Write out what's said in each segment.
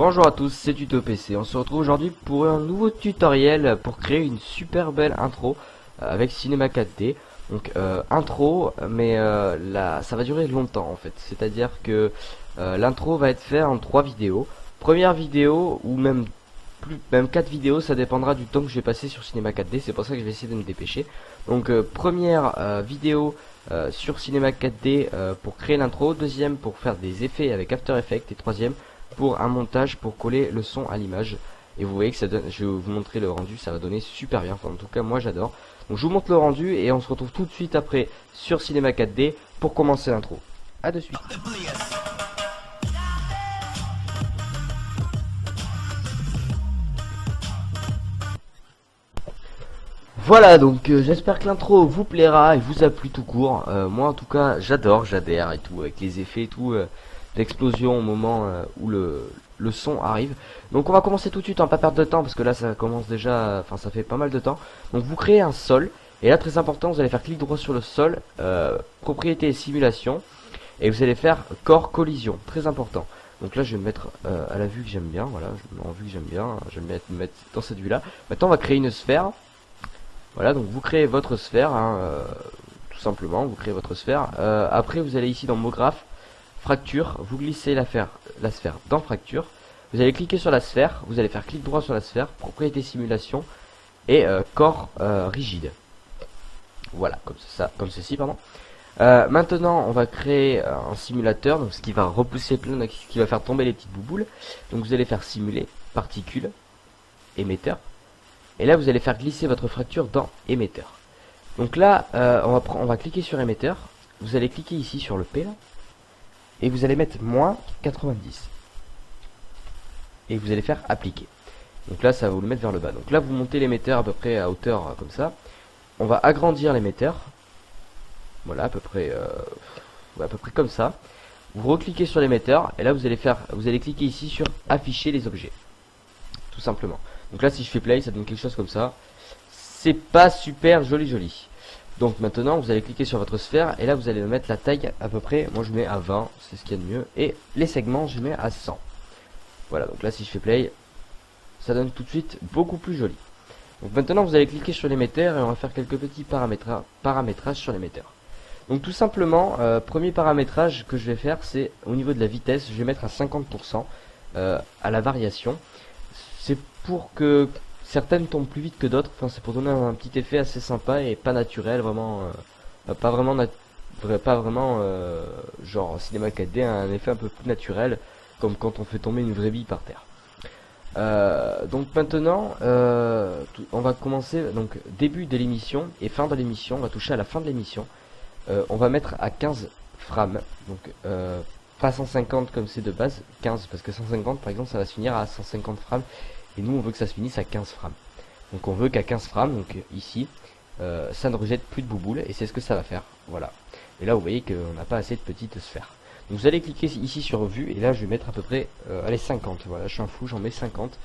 Bonjour à tous, c'est Tuto PC. On se retrouve aujourd'hui pour un nouveau tutoriel pour créer une super belle intro avec Cinema 4D. Donc intro, mais ça va durer longtemps en fait. C'est-à-dire que l'intro va être faite en 3 vidéos. Première vidéo ou même 4 vidéos, ça dépendra du temps que je vais passer sur Cinema 4D. C'est pour ça que je vais essayer de me dépêcher. Donc première vidéo sur Cinema 4D pour créer l'intro. Deuxième pour faire des effets avec After Effects. Et troisième pour un montage pour coller le son à l'image. Et vous voyez que ça donne, je vais vous montrer le rendu, ça va donner super bien. Enfin, en tout cas moi j'adore. Donc je vous montre le rendu et on se retrouve tout de suite après sur Cinema 4D pour commencer l'intro. A de suite. Voilà, donc j'espère que l'intro vous plaira et vous a plu tout court. Moi en tout cas j'adore, j'adhère et tout, avec les effets et tout, l'explosion au moment où le son arrive. Donc on va commencer tout de suite, hein, pas perdre de temps parce que là ça commence déjà, enfin ça fait pas mal de temps. Donc vous créez un sol, et là très important, vous allez faire clic droit sur le sol, propriété et simulation, et vous allez faire corps collision, très important. Donc là je vais me mettre à la vue que j'aime bien, voilà, je me mets en vue que j'aime bien, je vais me mettre dans cette vue là. Maintenant on va créer une sphère. Voilà, donc vous créez votre sphère, hein, tout simplement, vous créez votre sphère. Après, vous allez ici dans mot graphe, fracture, vous glissez la sphère dans fracture. Vous allez cliquer sur la sphère, vous allez faire clic droit sur la sphère, propriété simulation et corps rigide. Voilà, comme ceci, pardon. Maintenant, on va créer un simulateur, donc ce qui va repousser ce qui va faire tomber les petites bouboules. Donc vous allez faire simuler, particules, émetteur. Et là vous allez faire glisser votre fracture dans émetteur. Donc là on va cliquer sur émetteur. Vous allez cliquer ici sur le P là. Et vous allez mettre moins 90. Et vous allez faire appliquer. Donc là ça va vous le mettre vers le bas. Donc là vous montez l'émetteur à peu près à hauteur comme ça. On va agrandir l'émetteur. Voilà à peu près comme ça. Vous recliquez sur l'émetteur. Et là vous allez cliquer ici sur afficher les objets. Tout simplement. Donc là si je fais play ça donne quelque chose comme ça. C'est pas super joli. Donc maintenant vous allez cliquer sur votre sphère. Et là vous allez mettre la taille à peu près. Moi je mets à 20, c'est ce qu'il y a de mieux. Et les segments je mets à 100. Voilà, donc là si je fais play, ça donne tout de suite beaucoup plus joli. Donc maintenant vous allez cliquer sur l'émetteur. Et on va faire quelques petits paramétrages sur l'émetteur. Donc tout simplement, premier paramétrage que je vais faire, c'est au niveau de la vitesse. Je vais mettre à 50% à la variation. C'est pour que certaines tombent plus vite que d'autres. Enfin, c'est pour donner un petit effet assez sympa et pas naturel, vraiment, pas vraiment genre Cinema 4D, un effet un peu plus naturel, comme quand on fait tomber une vraie bille par terre. Donc maintenant, on va commencer. Donc début de l'émission et fin de l'émission. On va toucher à la fin de l'émission. On va mettre à 15 frames. Donc pas 150 comme c'est de base, 15 parce que 150 par exemple ça va se finir à 150 frames et nous on veut que ça se finisse à 15 frames. Donc on veut qu'à 15 frames, donc ici ça ne rejette plus de bouboules et c'est ce que ça va faire. Voilà. Et là vous voyez qu'on n'a pas assez de petites sphères. Donc vous allez cliquer ici sur vue et là je vais mettre à peu près allez 50. Voilà, je suis un fou, j'en mets 50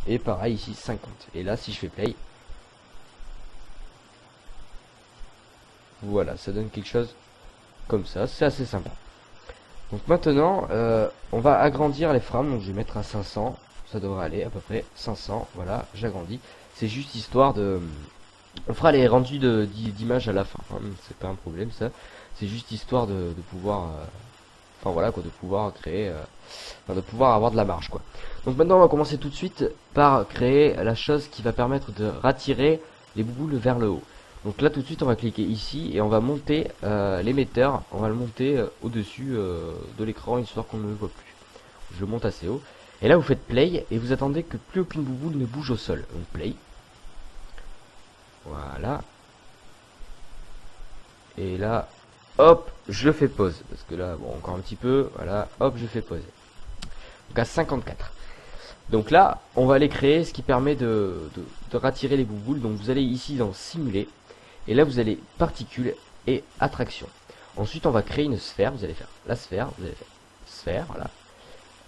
et pareil ici 50. Et là si je fais play, voilà, ça donne quelque chose comme ça, c'est assez sympa. Donc maintenant, on va agrandir les frames, donc je vais mettre à 500, ça devrait aller à peu près 500, voilà, j'agrandis. C'est juste histoire de... On fera les rendus d'images à la fin, hein, c'est pas un problème ça. C'est juste histoire de pouvoir... Enfin voilà quoi, de pouvoir créer... de pouvoir avoir de la marge quoi. Donc maintenant on va commencer tout de suite par créer la chose qui va permettre de ratirer les bouboules vers le haut. Donc là tout de suite on va cliquer ici et on va monter l'émetteur, on va le monter au-dessus de l'écran histoire qu'on ne le voit plus. Je le monte assez haut. Et là vous faites play et vous attendez que plus aucune bouboule ne bouge au sol. Donc play. Voilà. Et là, hop, je fais pause. Parce que là, bon encore un petit peu, voilà, hop, je fais pause. Donc à 54. Donc là, on va aller créer ce qui permet de ratirer les bouboules. Donc vous allez ici dans simuler. Et là vous allez particules et attraction. Ensuite on va créer une sphère. Vous allez faire la sphère. Vous allez faire sphère. Voilà.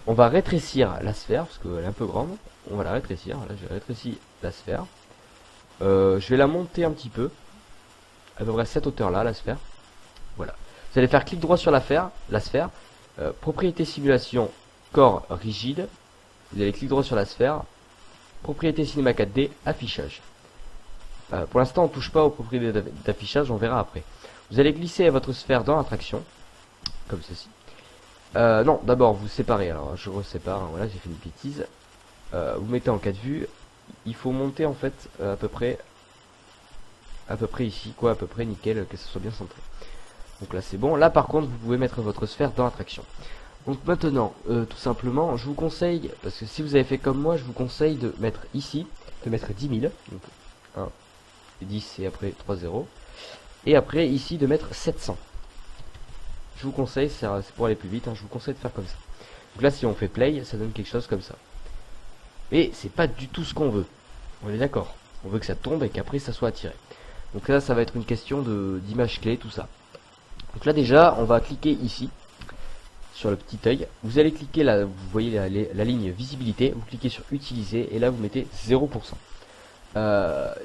On va rétrécir la sphère parce qu'elle est un peu grande. On va la rétrécir. Là j'ai rétréci la sphère. Je vais la monter un petit peu. À peu près cette hauteur là la sphère. Voilà. Vous allez faire clic droit sur la sphère. Propriété simulation corps rigide. Vous allez clic droit sur la sphère, propriété cinéma 4D, affichage. Pour l'instant on touche pas aux propriétés d'affichage, on verra après. Vous allez glisser votre sphère dans attraction, comme ceci. Non, d'abord vous séparez, alors je resépare, hein, voilà j'ai fait une bêtise. Vous mettez en 4 vues, il faut monter en fait à peu près ici, quoi, à peu près nickel, que ce soit bien centré. Donc là c'est bon, là par contre vous pouvez mettre votre sphère dans attraction. Donc maintenant, tout simplement, je vous conseille, parce que si vous avez fait comme moi, je vous conseille de mettre ici, de mettre 10 000, donc 1, 10 et après 3 0, et après ici de mettre 700. Je vous conseille, c'est pour aller plus vite, hein, je vous conseille de faire comme ça. Donc là si on fait play, ça donne quelque chose comme ça. Et c'est pas du tout ce qu'on veut, on est d'accord. On veut que ça tombe et qu'après ça soit attiré. Donc là ça va être une question d'image clé, tout ça. Donc là déjà, on va cliquer ici. Sur le petit œil, vous allez cliquer là, vous voyez la ligne visibilité, vous cliquez sur utiliser et là vous mettez 0%,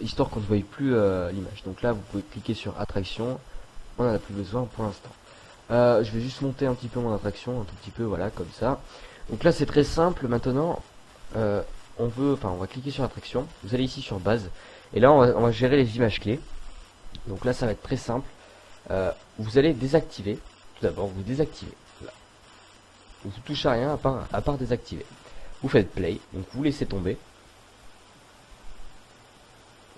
histoire qu'on ne voie plus l'image. Donc là vous pouvez cliquer sur attraction, on n'en a plus besoin pour l'instant. Je vais juste monter un petit peu mon attraction, un tout petit peu, voilà, comme ça. Donc là c'est très simple. Maintenant on va cliquer sur attraction, vous allez ici sur base et là on va gérer les images clés. Donc là ça va être très simple. Vous allez désactiver, tout d'abord vous désactivez. Vous ne touchez à rien à part désactiver. Vous faites play, donc vous laissez tomber.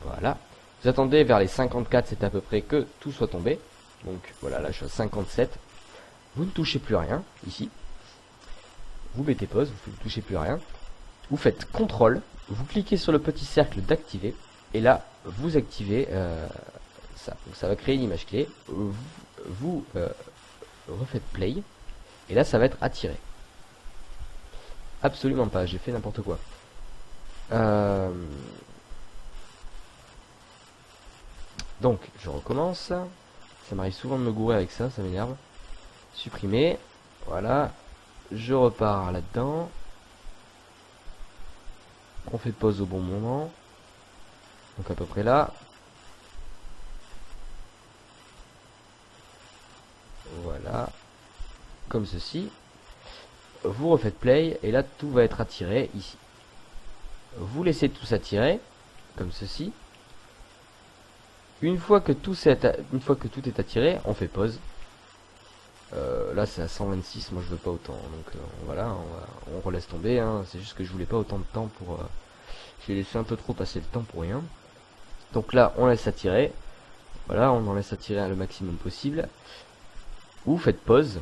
Voilà. Vous attendez vers les 54, c'est à peu près que tout soit tombé. Donc voilà, là je suis à 57. Vous ne touchez plus à rien, ici. Vous mettez pause, vous ne touchez plus à rien. Vous faites CTRL, vous cliquez sur le petit cercle d'activer. Et là, vous activez ça. Donc ça va créer une image clé. Vous refaites play. Et là ça va être attiré. Absolument pas, j'ai fait n'importe quoi. Donc je recommence. Ça m'arrive souvent de me gourer avec ça, ça m'énerve. Supprimer. Voilà. Je repars là-dedans. On fait pause au bon moment. Donc à peu près là. Voilà. Comme ceci. Vous refaites play et là tout va être attiré ici. Vous laissez tout s'attirer comme ceci. Une fois que tout est attiré, on fait pause. Là c'est à 126, moi je veux pas autant, donc voilà, on relaisse tomber, hein. C'est juste que je voulais pas autant de temps pour... j'ai laissé un peu trop passer le temps pour rien. Donc là on laisse attirer. Voilà, on en laisse attirer le maximum possible. Vous faites pause.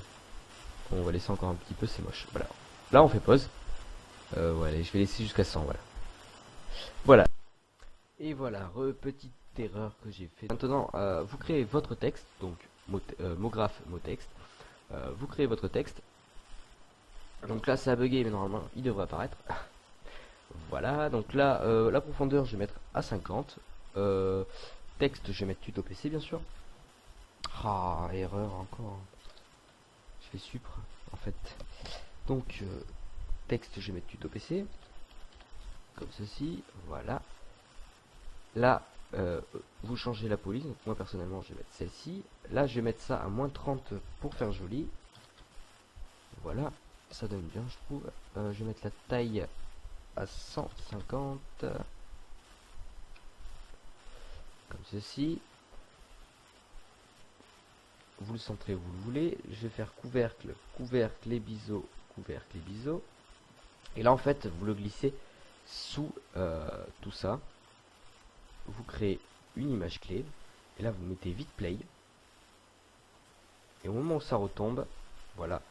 On va laisser encore un petit peu, c'est moche. Voilà. Là on fait pause. Allez, je vais laisser jusqu'à 100, voilà. Voilà. Et voilà, petite erreur que j'ai fait. Maintenant, vous créez votre texte, donc mot graphe, mot texte. Vous créez votre texte. Donc là ça a bugué, mais normalement il devrait apparaître. Voilà, donc là la profondeur je vais mettre à 50. Texte je vais mettre tuto PC bien sûr. Ah, erreur encore. Je fais supre en fait. Donc texte je vais mettre tuto PC. Comme ceci, voilà. Là vous changez la police, donc moi personnellement je vais mettre celle-ci. Là je vais mettre ça à -30 pour faire joli. Voilà, ça donne bien je trouve. Je vais mettre la taille à 150. Comme ceci. Vous le centrez où vous le voulez. Je vais faire couvercle, couvercle, les biseaux, couvercle, les biseaux. Et là en fait vous le glissez sous tout ça. Vous créez une image clé. Et là vous mettez vite play. Et au moment où ça retombe, voilà,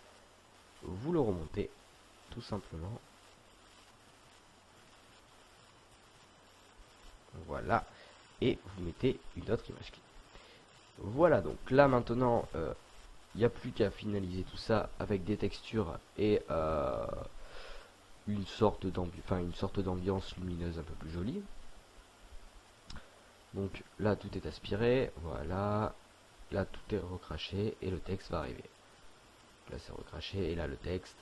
vous le remontez tout simplement. Voilà. Et vous mettez une autre image clé. Voilà, donc là maintenant il n'y a plus qu'à finaliser tout ça avec des textures et une sorte d'ambiance lumineuse un peu plus jolie. Donc là tout est aspiré, voilà, là tout est recraché et le texte va arriver. Là c'est recraché et là le texte,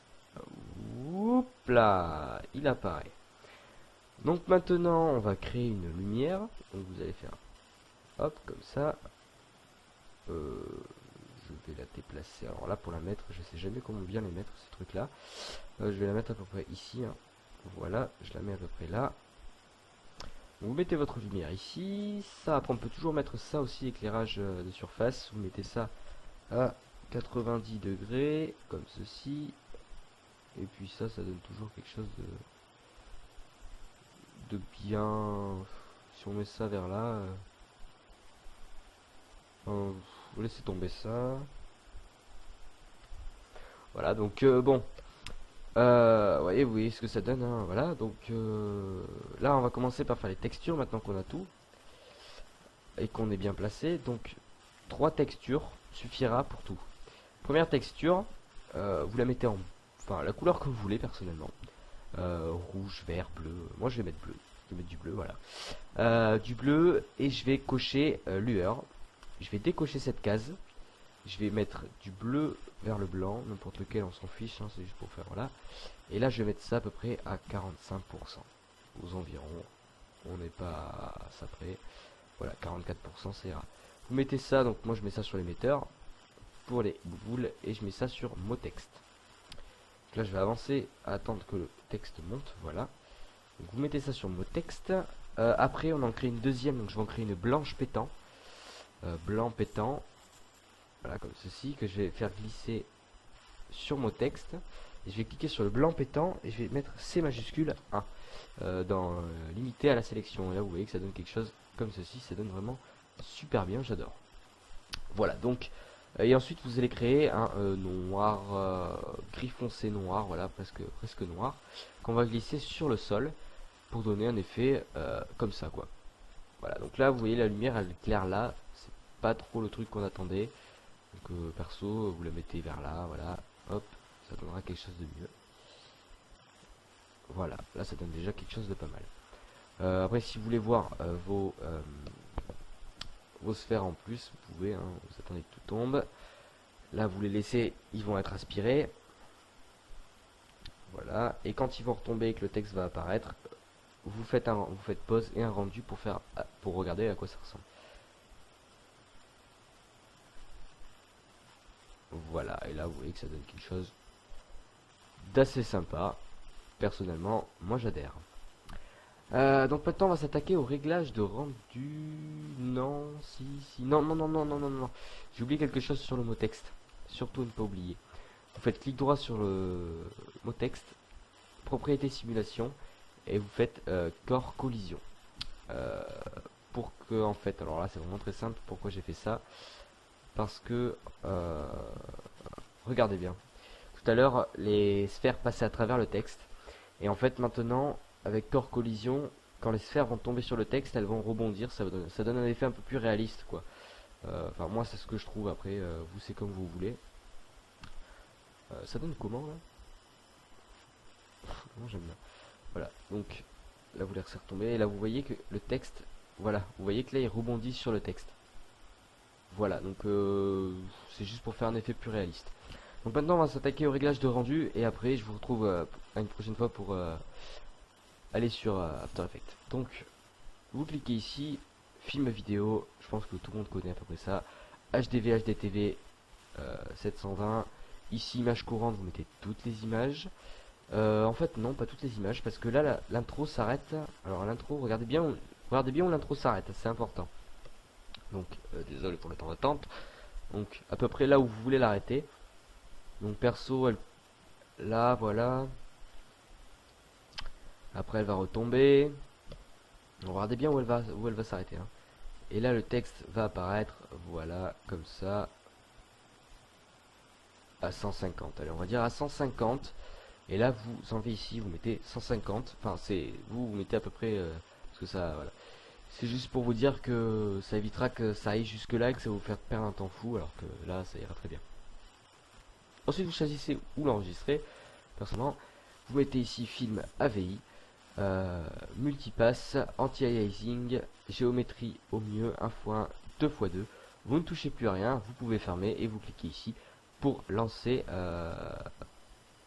oups là, il apparaît. Donc maintenant on va créer une lumière, donc vous allez faire hop comme ça. Je vais la déplacer, alors là pour la mettre je sais jamais comment bien les mettre ces trucs là. Je vais la mettre à peu près ici, hein. Voilà, je la mets à peu près là. Vous mettez votre lumière ici. Ça, après on peut toujours mettre ça aussi, éclairage de surface. Vous mettez ça à 90 degrés, comme ceci. Et puis ça donne toujours quelque chose de bien. Si on met ça vers là, vous laissez tomber ça. Voilà, donc bon. Vous voyez ce que ça donne, hein, voilà. Donc là, on va commencer par faire les textures maintenant qu'on a tout et qu'on est bien placé. Donc 3 textures suffira pour tout. Première texture, vous la mettez en, enfin la couleur que vous voulez personnellement. Rouge, vert, bleu. Moi, je vais mettre bleu. Je vais mettre du bleu, voilà. Du bleu et je vais cocher lueur. Je vais décocher cette case. Je vais mettre du bleu vers le blanc, n'importe lequel, on s'en fiche, hein, c'est juste pour faire, voilà. Et là, je vais mettre ça à peu près à 45%, aux environs. On n'est pas à ça près. Voilà, 44%, ça ira. Vous mettez ça, donc moi je mets ça sur l'émetteur, pour les boules, et je mets ça sur mot texte. Donc là, je vais avancer à attendre que le texte monte, voilà. Donc vous mettez ça sur mot texte. Après, on en crée une deuxième, donc je vais en créer une blanche pétant. Blanc pétant. Voilà, comme ceci, que je vais faire glisser sur mon texte. Et je vais cliquer sur le blanc pétant et je vais mettre C majuscule 1 dans limité à la sélection. Et là, vous voyez que ça donne quelque chose comme ceci. Ça donne vraiment super bien, j'adore. Voilà, donc, et ensuite vous allez créer un noir, gris foncé noir, voilà, presque noir, qu'on va glisser sur le sol pour donner un effet comme ça, quoi. Voilà, donc là, vous voyez la lumière, elle éclaire là. C'est pas trop le truc qu'on attendait. Donc perso, vous la mettez vers là, voilà, hop, ça donnera quelque chose de mieux. Voilà, là ça donne déjà quelque chose de pas mal. Après, si vous voulez voir vos sphères en plus, vous pouvez, hein, vous attendez que tout tombe. Là, vous les laissez, ils vont être aspirés. Voilà, et quand ils vont retomber et que le texte va apparaître, vous faites pause et un rendu pour regarder à quoi ça ressemble. Voilà, et là vous voyez que ça donne quelque chose d'assez sympa. Personnellement, moi j'adhère. Donc maintenant on va s'attaquer au réglage de rendu. Non, non. J'ai oublié quelque chose sur le mot texte. Surtout ne pas oublier. Vous faites clic droit sur le mot texte, propriété simulation, et vous faites corps collision. Pour que en fait, alors là c'est vraiment très simple. Pourquoi j'ai fait ça? Parce que regardez bien, tout à l'heure les sphères passaient à travers le texte, et en fait maintenant avec corps collision, quand les sphères vont tomber sur le texte, elles vont rebondir, ça donne un effet un peu plus réaliste, quoi. Enfin moi c'est ce que je trouve. Après vous c'est comme vous voulez. Ça donne comment là? Moi j'aime bien. Voilà, donc là vous les laissez retomber, et là vous voyez que le texte, voilà, vous voyez que là il rebondit sur le texte. Voilà, donc c'est juste pour faire un effet plus réaliste. Donc maintenant on va s'attaquer au réglage de rendu, et après je vous retrouve à une prochaine fois pour aller sur After Effects. Donc vous cliquez ici, film vidéo, je pense que tout le monde connaît à peu près ça, HDV, HDTV 720, ici image courante, vous mettez toutes les images. En fait non, pas toutes les images, parce que là l'intro s'arrête. Alors l'intro, regardez bien où l'intro s'arrête, c'est important. Donc désolé pour le temps d'attente. Donc à peu près là où vous voulez l'arrêter. Donc perso, là voilà. Après elle va retomber. Regardez bien où elle va s'arrêter, hein. Et là le texte va apparaître, voilà, comme ça, à 150. Allez, on va dire à 150. Et là vous enlevez ici, vous mettez 150. Enfin c'est vous mettez à peu près parce que ça, voilà. C'est juste pour vous dire que ça évitera que ça aille jusque là et que ça va vous faire perdre un temps fou, alors que là ça ira très bien. Ensuite vous choisissez où l'enregistrer. Personnellement, vous mettez ici film AVI, multipass, anti-aliasing, géométrie au mieux, 1x1, 2x2. Vous ne touchez plus à rien, vous pouvez fermer et vous cliquez ici pour lancer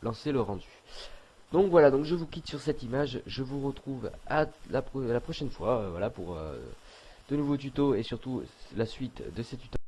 le rendu. Donc voilà, donc je vous quitte sur cette image, je vous retrouve à la prochaine fois, voilà, pour de nouveaux tutos et surtout la suite de ces tutos.